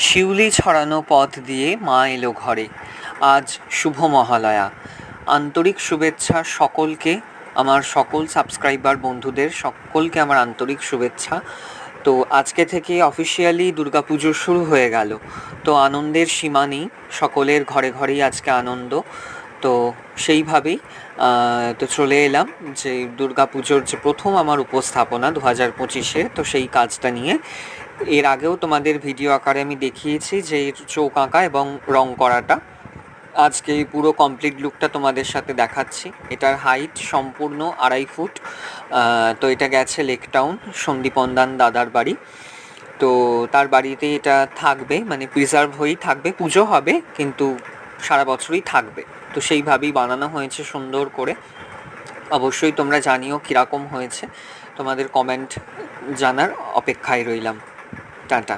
শিউলি ছড়ানো পথ দিয়ে মা এলো ঘরে। আজ শুভ মহালয়া। আন্তরিক শুভেচ্ছা সকলকে, আমার সকল সাবস্ক্রাইবার বন্ধুদের সকলকে আমার আন্তরিক শুভেচ্ছা। তো আজকে থেকে অফিসিয়ালি দুর্গাপুজো শুরু হয়ে গেল। তো আনন্দের সীমা নেই, সকলের ঘরে ঘরেই আজকে আনন্দ। তো সেইভাবেই তো চলে এলাম যে দুর্গাপুজোর যে প্রথম আমার উপস্থাপনা 2025-এ, তো সেই কাজটা নিয়ে। এর আগেও তোমাদের ভিডিও আকারে আমি দেখিয়েছি যে চোখ আঁকা এবং রং করাটা। আজকে এই পুরো কমপ্লিট লুকটা তোমাদের সাথে দেখাচ্ছি। এটার হাইট সম্পূর্ণ 2.5 ফুট। তো এটা গেছে লেক টাউন সন্দীপন দাদার বাড়ি। তো তার বাড়িতে এটা থাকবে, মানে প্রিজার্ভ হয়েই থাকবে, পুজো হবে কিন্তু সারা বছরই থাকবে। তো সেইভাবেই বানানো হয়েছে সুন্দর করে। অবশ্যই তোমরা জানিও কীরকম হয়েছে, তোমাদের কমেন্ট জানার অপেক্ষায় রইলাম। টাটা।